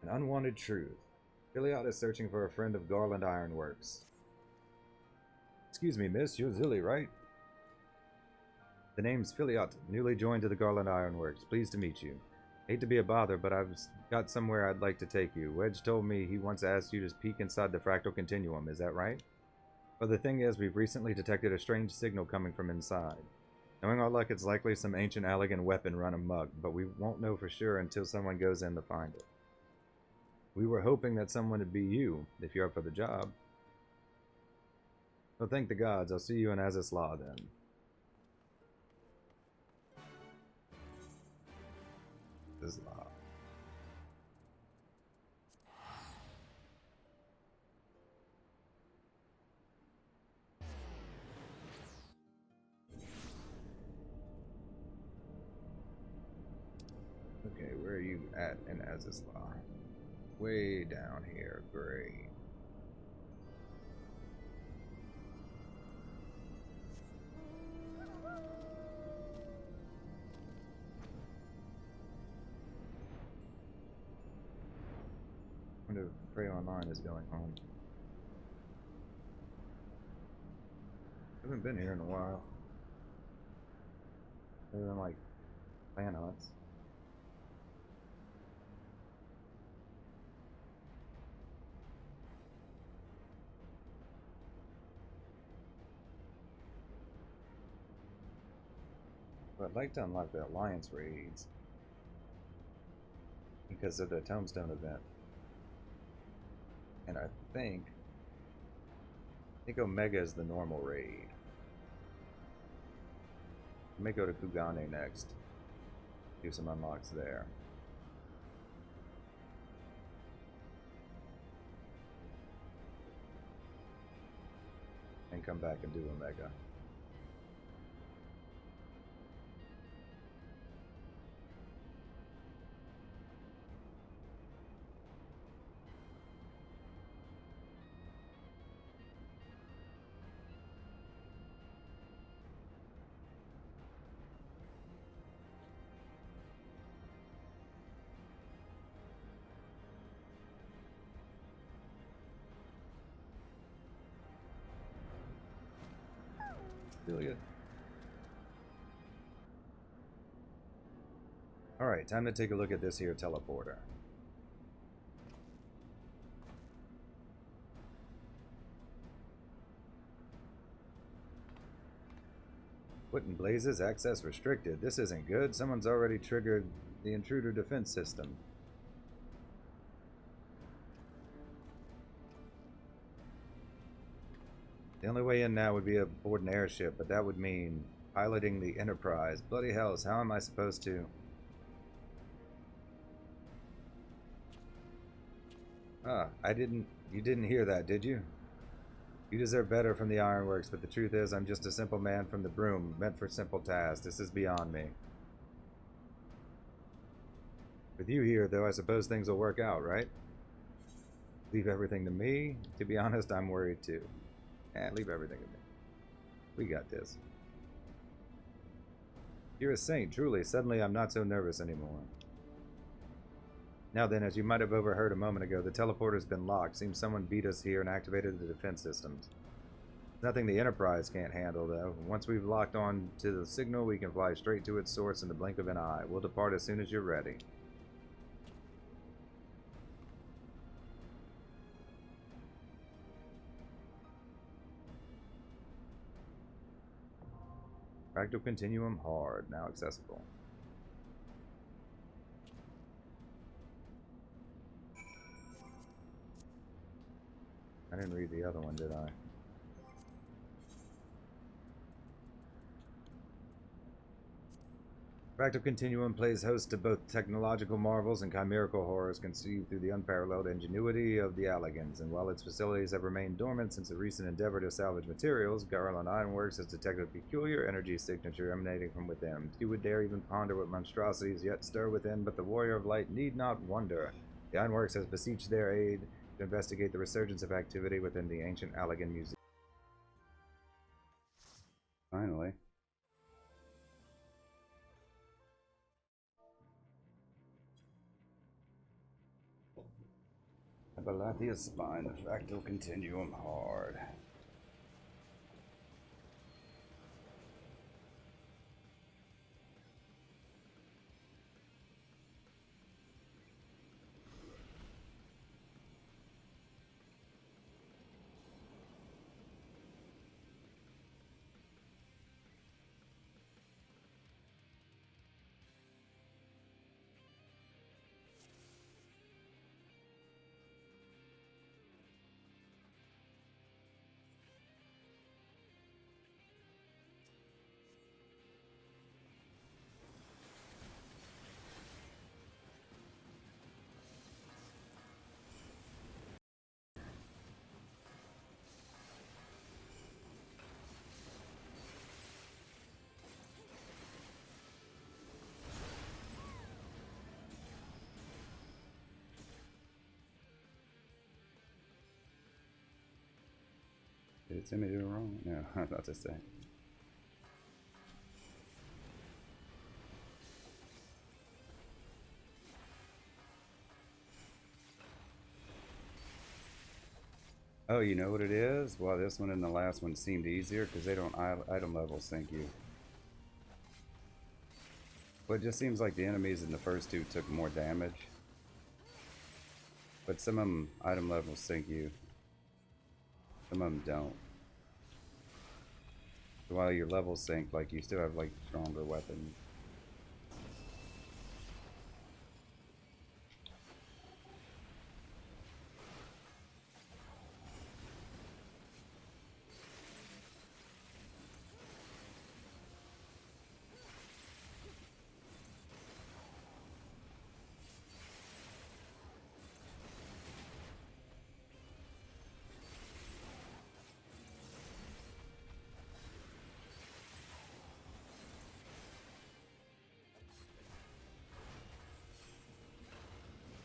An unwanted truth. Philiot is searching for a friend of Garland Ironworks. Excuse me, miss, you're Zilly, right? The name's Philiot, newly joined to the Garland Ironworks. Pleased to meet you. Hate to be a bother, but I've got somewhere I'd like to take you. Wedge told me he once asked you to peek inside the Fractal Continuum, is that right? Well, the thing is, we've recently detected a strange signal coming from inside. Knowing our luck, it's likely some ancient Allegan weapon run amok, but we won't know for sure until someone goes in to find it. We were hoping that someone would be you, if you're up for the job. Well, thank the gods. I'll see you in Azizlaw then. Azizlaw. Okay, where are you at in Azizlaw? Way down here. Great. I wonder if Prey Online is going home. Haven't been here in a while. Other than like planets. But I'd like to unlock the Alliance raids because of the Tombstone event. And I think Omega is the normal raid. I may go to Kugane next. Do some unlocks there. And come back and do Omega. Good. Alright, time to take a look at this here teleporter. What in blazes? Access restricted. This isn't good. Someone's already triggered the intruder defense system. The only way in now would be aboard an airship, but that would mean piloting the Enterprise. Bloody hells, how am I supposed to? Ah, you didn't hear that, did you? You deserve better from the Ironworks, but the truth is I'm just a simple man from the Broom, meant for simple tasks. This is beyond me. With you here, though, I suppose things will work out, right? Leave everything to me? To be honest, I'm worried too. Leave everything to me. We got this. You're a saint, truly. Suddenly I'm not so nervous anymore. Now then, as you might have overheard a moment ago, the teleporter's been locked. Seems someone beat us here and activated the defense systems. Nothing the Enterprise can't handle, though. Once we've locked on to the signal, we can fly straight to its source in the blink of an eye. We'll depart as soon as you're ready. Fractal Continuum hard, now accessible. I didn't read the other one, did I? Fractal Continuum plays host to both technological marvels and chimerical horrors conceived through the unparalleled ingenuity of the Allegans, and while its facilities have remained dormant since a recent endeavor to salvage materials, Garland Ironworks has detected a peculiar energy signature emanating from within. Few would dare even ponder what monstrosities yet stir within, but the Warrior of Light need not wonder. The Ironworks has beseeched their aid to investigate the resurgence of activity within the ancient Allegan Museum. Finally. Abalathia's spine, the Fractal Continuum hard. Did it send me to the wrong? No, I was about to say. Oh, you know what it is? Well, this one and the last one seemed easier because they don't item level sync you. But it just seems like the enemies in the first two took more damage. But some of them item level sync you. Some of them don't. So while your levels sync, like you still have like stronger weapons.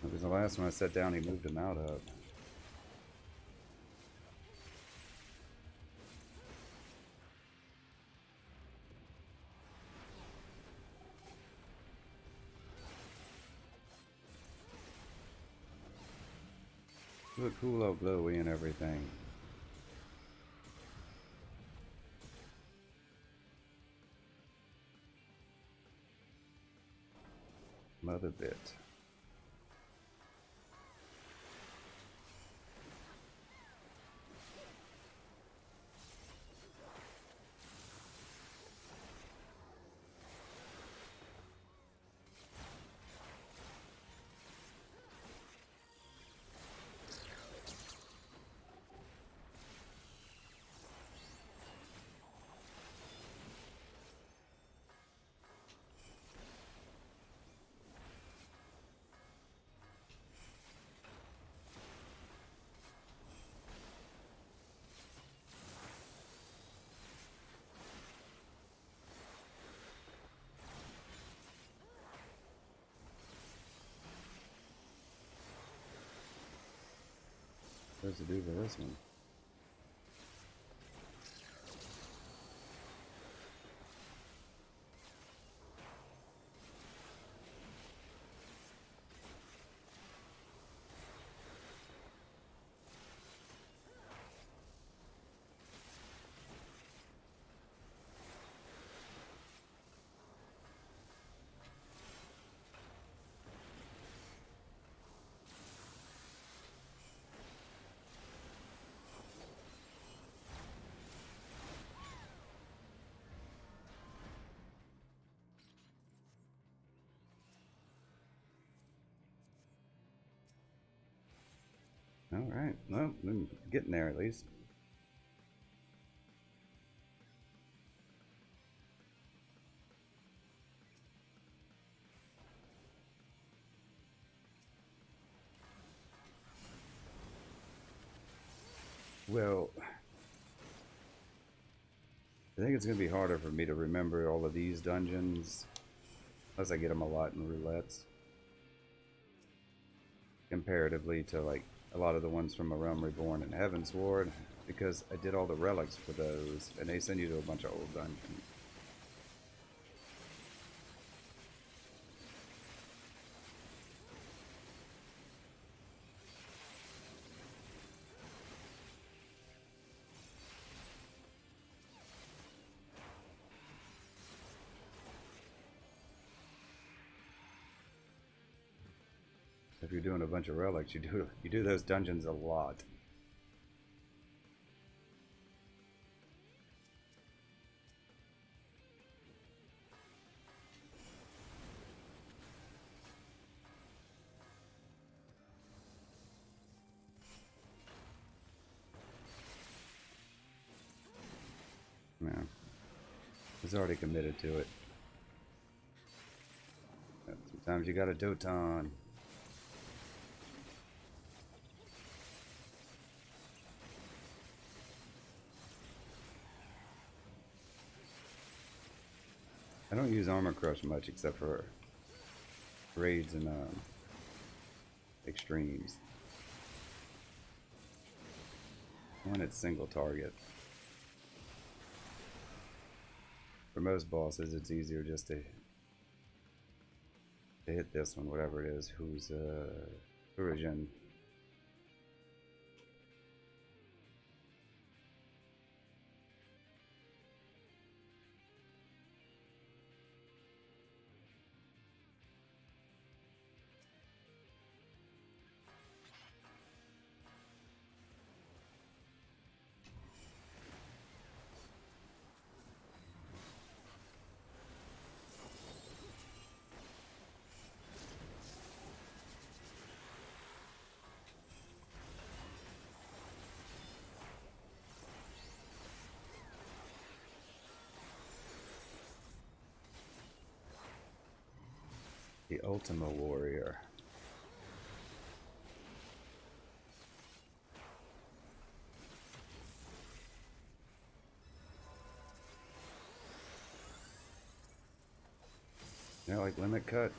Because the last one I set down, he moved him out up. Look cool, all glowy and everything. Mother bit. What does it do for this one? Alright, well, I'm getting there at least. Well, I think it's going to be harder for me to remember all of these dungeons, unless I get them a lot in roulettes, comparatively to like a lot of the ones from A Realm Reborn and Heavensward, because I did all the relics for those, and they send you to a bunch of old dungeons. If you're doing a bunch of relics, you do those dungeons a lot. Yeah. He's already committed to it. Sometimes you gotta dote on. I don't use Armor Crush much except for raids and extremes. When it's single target. For most bosses, it's easier just to hit this one, whatever it is. Who's Origin. The Ultima Warrior. You know, like Limit Cut.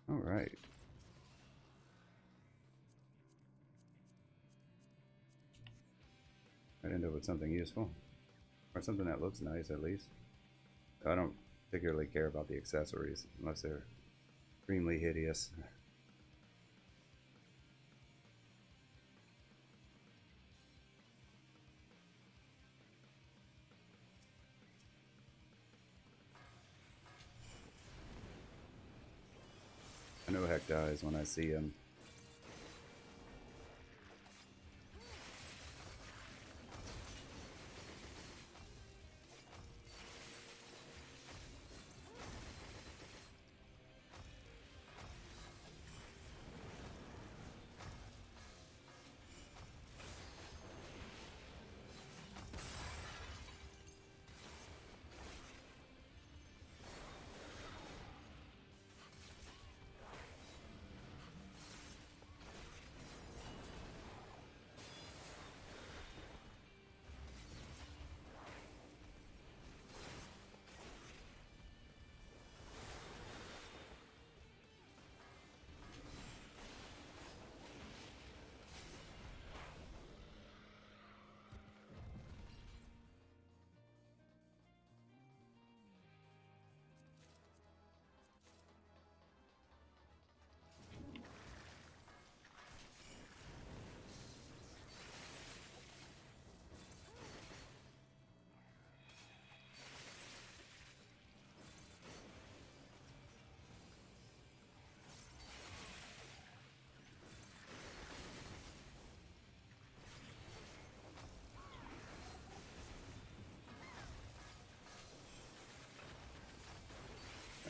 All right. I'd end up with something useful. Or something that looks nice, at least. I don't particularly care about the accessories, unless they're extremely hideous. I know heck dies when I see him.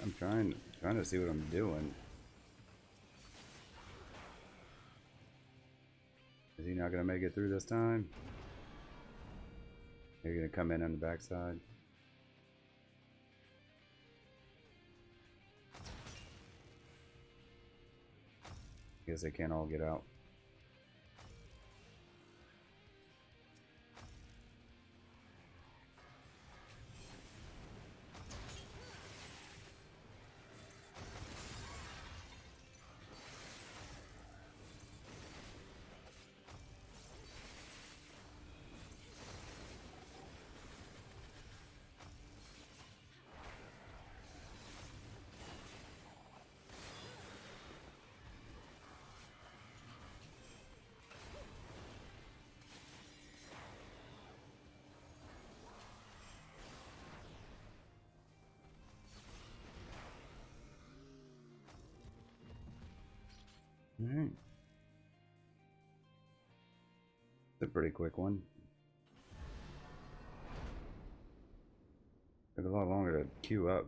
I'm trying to see what I'm doing. Is he not gonna make it through this time? You're gonna come in on the backside. Guess they can't all get out. Alright. It's a pretty quick one. Took a lot longer to queue up.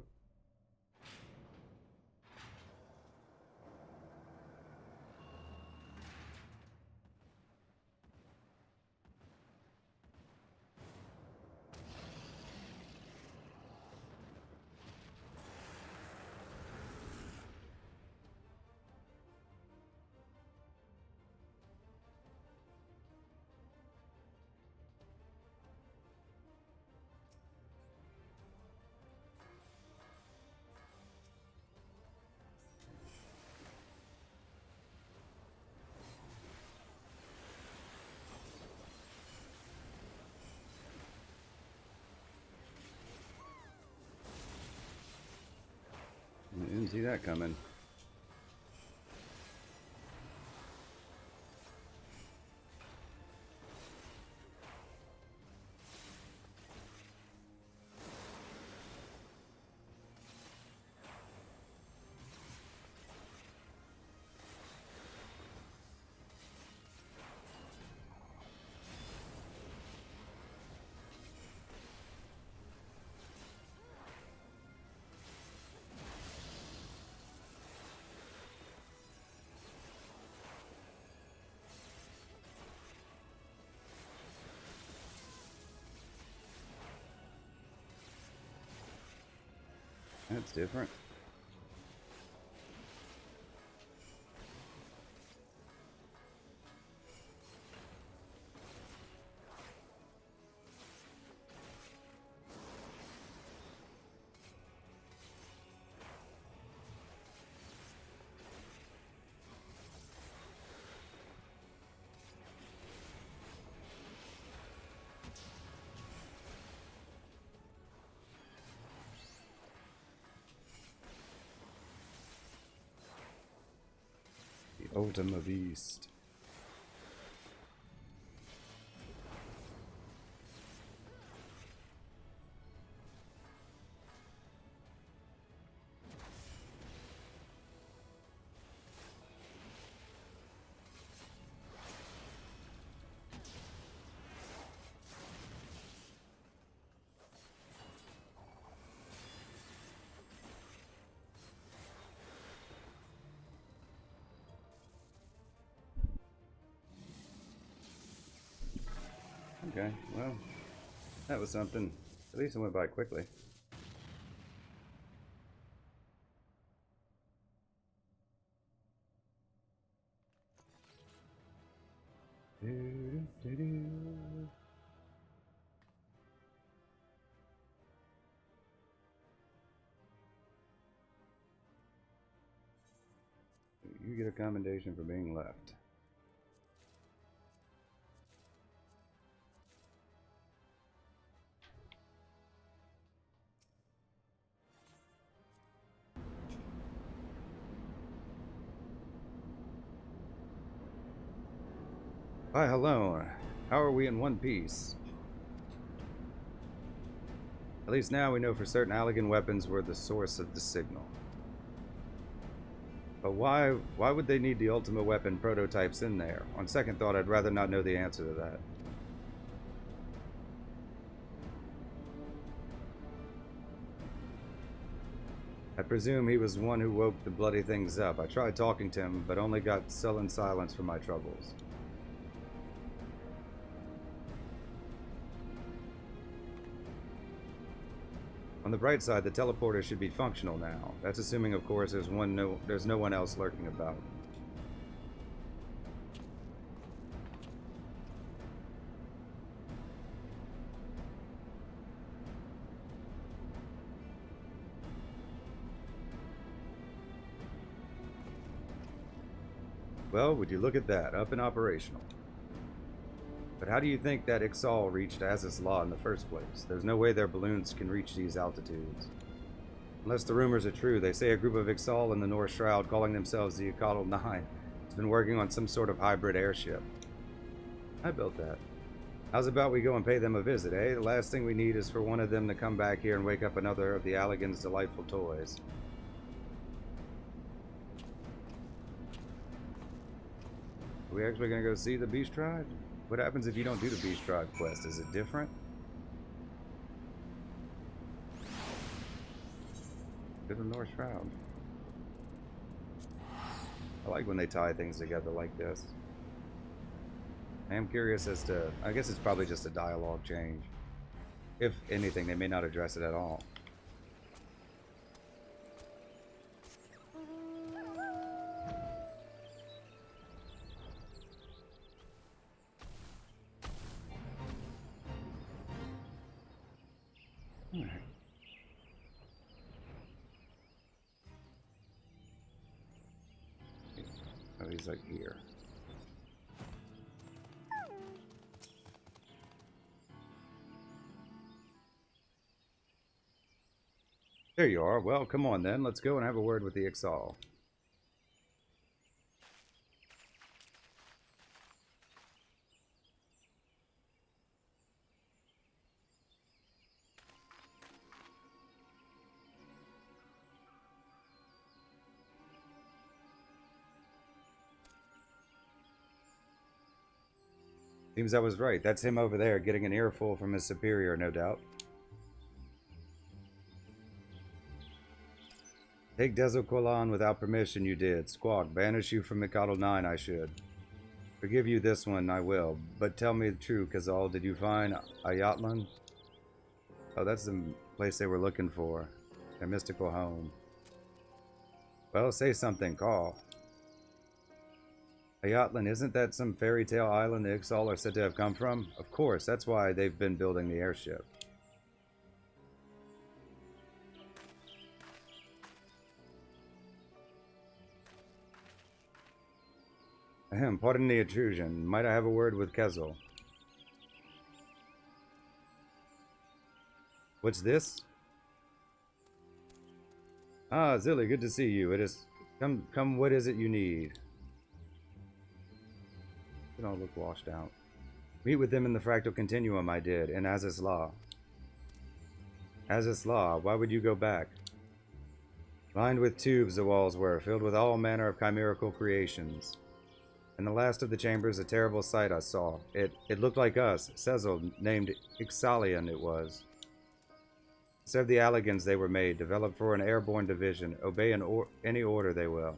I didn't see that coming. That's different. Ultima Beast. Okay, well, that was something. At least it went by quickly. You get a commendation for being left. Hi, hello. How are we in one piece? At least now we know for certain Allegan weapons were the source of the signal. But why would they need the Ultima weapon prototypes in there? On second thought, I'd rather not know the answer to that. I presume he was one who woke the bloody things up. I tried talking to him, but only got sullen silence for my troubles. On the bright side, the teleporter should be functional now. That's assuming, of course, there's no one else lurking about. Well, would you look at that, up and operational. But how do you think that Ixal reached Azus Law in the first place? There's no way their balloons can reach these altitudes. Unless the rumors are true, they say a group of Ixal in the North Shroud, calling themselves the Icatl 9, has been working on some sort of hybrid airship. I built that. How's about we go and pay them a visit, eh? The last thing we need is for one of them to come back here and wake up another of the Allagan's delightful toys. Are we actually going to go see the Beast Tribe? What happens if you don't do the Beast Tribe quest? Is it different? To the North Shroud. I like when they tie things together like this. I am curious as to... I guess it's probably just a dialogue change. If anything, they may not address it at all. Oh, he's like here. There you are. Well, come on then. Let's go and have a word with the Ixal. Seems I was right. That's him over there, getting an earful from his superior, no doubt. Take Dezoqualan without permission, you did. Squawk, banish you from Icatl 9, I should. Forgive you this one, I will. But tell me the truth, Kazal. Did you find Ayatlan? Oh, that's the place they were looking for. Their mystical home. Well, say something, call. Ayatlan, isn't that some fairy tale island the Ixal are said to have come from? Of course, that's why they've been building the airship. Ahem, pardon the intrusion. Might I have a word with Kezel? What's this? Ah, Zilly, good to see you. It is... Come, what is it you need? You don't look washed out. Meet with them in the Fractal Continuum, I did, in Azus Law. Azus Law, why would you go back? Lined with tubes the walls were, filled with all manner of chimerical creations. In the last of the chambers, a terrible sight I saw. It looked like us, Sezel, named Ixalian it was. Serve the Allagans they were made, developed for an airborne division. Obey any order they will.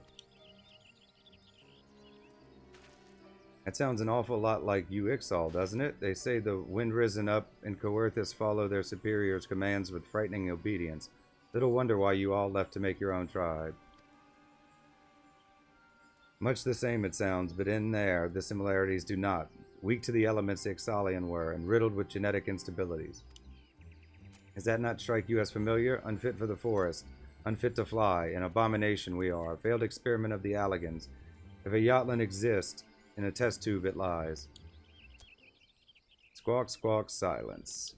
That sounds an awful lot like you Ixal, doesn't it? They say the wind risen up and Coerthus follow their superiors' commands with frightening obedience. Little wonder why you all left to make your own tribe. Much the same it sounds, but in there the similarities do not. Weak to the elements the Ixalian were, and riddled with genetic instabilities. Does that not strike you as familiar? Unfit for the forest, unfit to fly, an abomination we are, failed experiment of the Allagans. If a Yatlan exists, in a test tube it lies. Squawk, squawk, silence.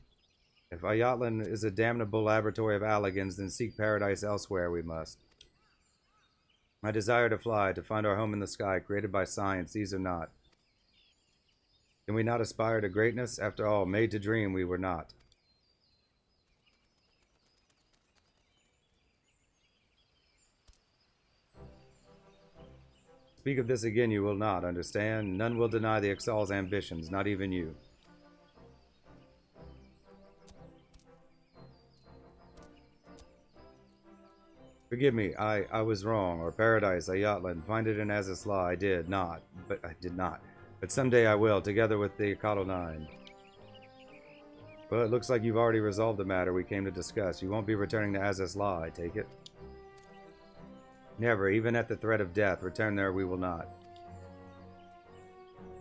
If Ayatlan is a damnable laboratory of Allagans, then seek paradise elsewhere we must. My desire to fly, to find our home in the sky, created by science, these are not. Can we not aspire to greatness? After all, made to dream we were not. Speak of this again, you will not, understand? None will deny the Ixal's ambitions, not even you. Forgive me, I was wrong, or paradise, Ayatlan, find it in Azus Law, I did not. But someday I will, together with the Icatl 9. Well, it looks like you've already resolved the matter we came to discuss. You won't be returning to Azus Law, I take it? Never, even at the threat of death, return there we will not.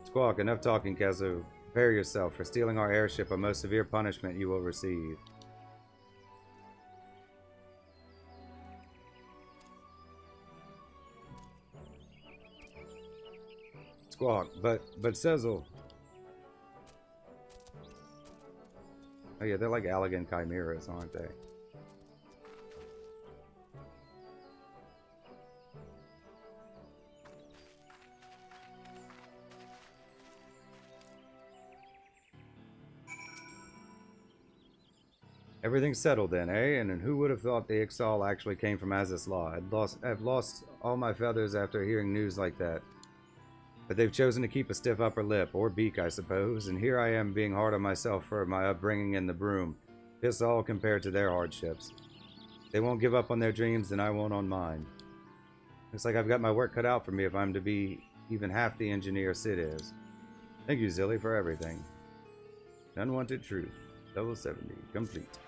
Squawk, enough talking, Kazu. Prepare yourself. For stealing our airship, a most severe punishment you will receive. Squawk, but Sizzle. Oh yeah, they're like elegant chimeras, aren't they? Everything's settled then, eh? And who would have thought the Ixal actually came from Azys Law? I've lost all my feathers after hearing news like that. But they've chosen to keep a stiff upper lip, or beak, I suppose, and here I am being hard on myself for my upbringing in the broom. This all compared to their hardships. They won't give up on their dreams, and I won't on mine. Looks like I've got my work cut out for me if I'm to be even half the engineer Sid is. Thank you, Zilly, for everything. Unwanted truth. Level 70. Complete.